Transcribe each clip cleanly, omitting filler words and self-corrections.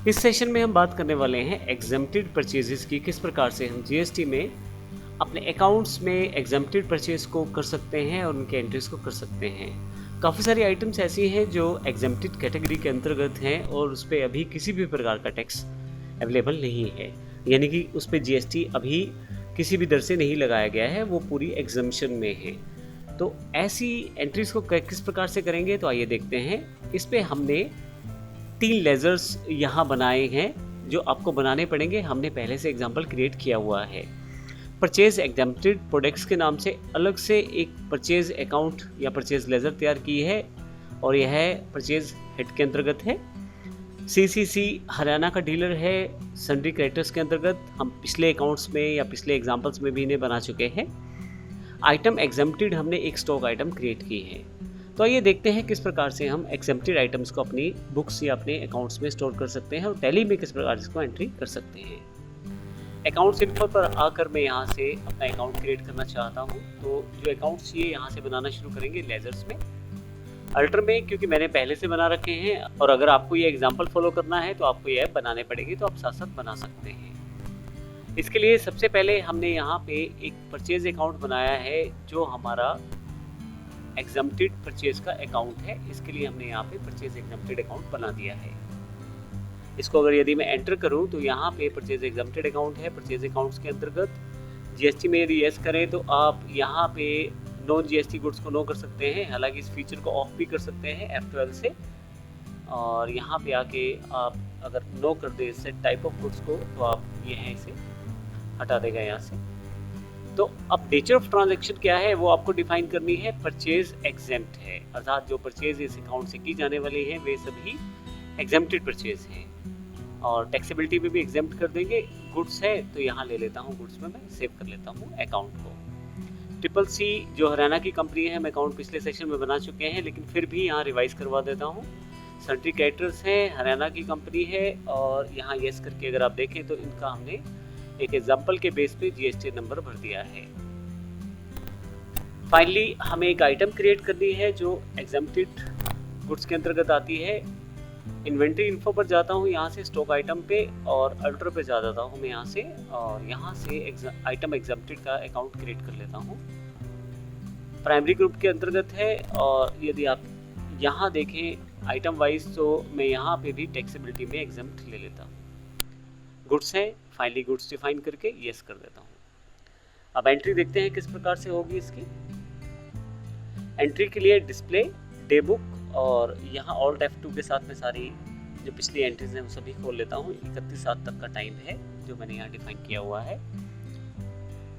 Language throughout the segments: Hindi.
इस सेशन में हम बात करने वाले हैं एग्जेम्प्टेड परचेजेस की, किस प्रकार से हम जीएसटी में अपने अकाउंट्स में एग्जेम्प्टेड परचेज को कर सकते हैं और उनके एंट्रीज को कर सकते हैं। काफ़ी सारी आइटम्स ऐसी हैं जो एग्जेम्प्टेड कैटेगरी के अंतर्गत हैं और उस पर अभी किसी भी प्रकार का टैक्स अवेलेबल नहीं है, यानी कि उस पर जीएसटी अभी किसी भी दर से नहीं लगाया गया है, वो पूरी एग्जम्पशन में है। तो ऐसी एंट्रीज को किस प्रकार से करेंगे, तो आइए देखते हैं। इस पे हमने 3 लेजर्स यहाँ बनाए हैं जो आपको बनाने पड़ेंगे। हमने पहले से एग्जाम्पल क्रिएट किया हुआ है। परचेज एग्जेम्प्टेड प्रोडक्ट्स के नाम से अलग से एक परचेज अकाउंट या परचेज लेजर तैयार की है और यह परचेज हेड के अंतर्गत है। सीसीसी हरियाणा का डीलर है। सन्ड्री क्रेडिटर्स के अंतर्गत हम पिछले अकाउंट्स में या पिछले एग्जाम्पल्स में भी इन्हें बना चुके हैं। आइटम एग्जेम्प्टेड हमने एक स्टॉक आइटम क्रिएट की है। तो आइए देखते हैं किस प्रकार से हम एग्जेम्प्टेड आइटम्स को अपनी बुक्स या अपने अकाउंट्स में स्टोर कर सकते हैं और टैली में किस प्रकार इसको एंट्री कर सकते हैं। अकाउंट्स इन्फो पर आकर मैं यहाँ से अपना अकाउंट क्रिएट करना चाहता हूँ। तो जो अकाउंट्स ये यहाँ से बनाना शुरू करेंगे लेजर्स में, अल्टर में, क्योंकि मैंने पहले से बना रखे हैं। और अगर आपको ये एग्जांपल फॉलो करना है तो आपको ये बनाने पड़ेगी, तो आप साथ साथ बना सकते हैं। इसके लिए सबसे पहले हमने यहाँ पे एक परचेज अकाउंट बनाया है जो हमारा एग्जेम्प्टेड परचेज का अकाउंट है। इसके लिए हमने यहाँ पे परचेज एग्जेम्प्टेड अकाउंट बना दिया है। इसको अगर यदि मैं एंटर करूँ तो यहाँ पे परचेज एग्जेम्प्टेड अकाउंट है। परचेज अकाउंट्स के अंतर्गत जीएसटी में यदि यस करें तो आप यहाँ पे नॉन जीएसटी गुड्स को नो कर सकते हैं। हालांकि इस फीचर को ऑफ भी कर सकते हैं F12 से, और यहाँ पे आके आप अगर नो कर दे सेट टाइप ऑफ गुड्स को तो आप ये है इसे हटा देगा यहाँ से। तो अब नेचर ऑफ ट्रांजैक्शन क्या है वो आपको डिफाइन करनी है। परचेज एग्जेम्प्ट है, अर्थात जो परचेज इस अकाउंट से की जाने वाली है वे सभी एग्जेम्प्टेड परचेज हैं और टैक्सेबिलिटी में भी एग्जेम्प्ट कर देंगे। गुड्स है तो यहाँ ले लेता हूँ, गुड्स में मैं सेव कर लेता हूँ अकाउंट को। ट्रिपल सी जो हरियाणा की कंपनी है, हम अकाउंट पिछले सेक्शन में बना चुके हैं, लेकिन फिर भी यहाँ रिवाइज करवा देता हूँ। सन्ड्री क्रेडिटर्स है, हरियाणा की कंपनी है और यहाँ यस करके अगर आप देखें तो इनका हमने एक एग्जाम्पल के बेस पे जीएसटी नंबर भर दिया है। फाइनली हमें एक आइटम क्रिएट करनी है जो एग्जेम्प्टेड गुड्स के अंतर्गत आती है। इन्वेंट्री इन्फो पर जाता हूँ यहाँ से स्टॉक आइटम पे और अल्टर पे जा जाता हूँ मैं यहाँ से, और यहाँ से आइटम एग्जेम्प्टेड का अकाउंट क्रिएट कर लेता हूँ। प्राइमरी ग्रुप के अंतर्गत है और यदि आप यहाँ देखें आइटम वाइज तो मैं यहाँ पे भी टैक्सेबिलिटी में एग्जेम्प्ट ले लेता हूँ। गुड्स है, फाइनली गुड्स डिफाइन करके यस कर देता हूँ। अब एंट्री देखते हैं किस प्रकार से होगी इसकी। एंट्री के लिए डिस्प्ले, डे बुक और यहाँ ऑल्ट F2 के साथ में सारी जो पिछली एंट्रीज हैं वो सभी खोल लेता हूँ। 31/7 तक का टाइम है जो मैंने यहाँ डिफाइन किया हुआ है।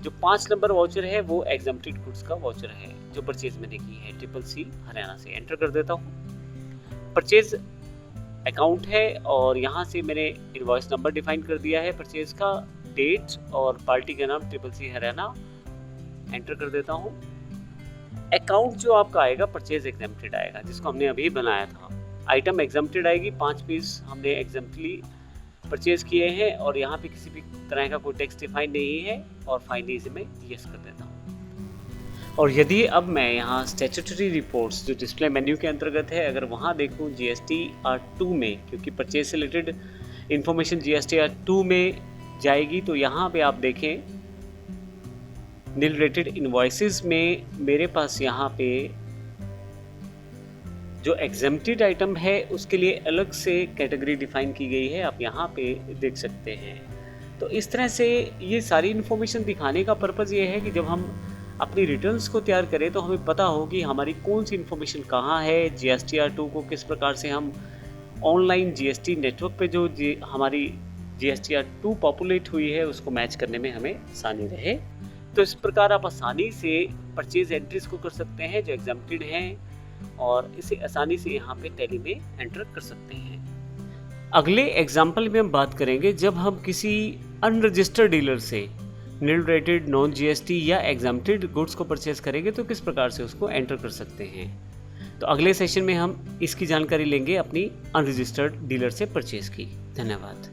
जो 5 नंबर वाउचर है वो एग्जेम्प्टेड गुड्स का वाउचर है जो परचेज मैंने की है ट्रिपल सी हरियाणा से। एंटर कर देता हूँ। परचेज अकाउंट है और यहाँ से मैंने इनवॉइस नंबर डिफाइन कर दिया है परचेज का, डेट और पार्टी का नाम ट्रिपल सी हरियाणा। एंटर कर देता हूँ। अकाउंट जो आपका आएगा परचेज एग्जेम्प्टेड आएगा जिसको हमने अभी बनाया था। आइटम एग्जेम्प्टेड आएगी, 5 पीस हमने एग्जेम्प्टली परचेज किए हैं और यहाँ पे किसी भी तरह का कोई टैक्स डिफाइन नहीं है और फाइनली इसे मैं यस कर देता हूँ। और यदि अब मैं यहाँ स्टैट्यूटरी रिपोर्ट्स जो डिस्प्ले मेन्यू के अंतर्गत है अगर वहाँ देखूँ GSTR2 में, क्योंकि परचेज से रिलेटेड इंफॉर्मेशन GSTR2 में जाएगी, तो यहाँ पे आप देखें नील रेटेड इनवॉइसेस में मेरे पास यहाँ पे जो एग्जेम्प्टेड आइटम है उसके लिए अलग से कैटेगरी डिफाइन की गई है, आप यहाँ पे देख सकते हैं। तो इस तरह से ये सारी इन्फॉर्मेशन दिखाने का पर्पज़ ये है कि जब हम अपनी रिटर्न्स को तैयार करें तो हमें पता हो कि हमारी कौन सी इन्फॉर्मेशन कहाँ है। GSTR2 को किस प्रकार से हम ऑनलाइन GST नेटवर्क पे जो हमारी GSTR2 पॉपुलेट हुई है उसको मैच करने में हमें आसानी रहे। तो इस प्रकार आप आसानी से परचेज एंट्रीज को कर सकते हैं जो एग्जेम्प्टेड हैं और इसे आसानी से यहाँ पे टैली में एंटर कर सकते हैं। अगले एग्जाम्पल में हम बात करेंगे जब हम किसी अनरजिस्टर्ड डीलर से नील रेटेड, नॉन GST या एग्जेम्प्टेड गुड्स को परचेज करेंगे तो किस प्रकार से उसको एंटर कर सकते हैं। तो अगले सेशन में हम इसकी जानकारी लेंगे अपनी अनरजिस्टर्ड डीलर से परचेज की। धन्यवाद।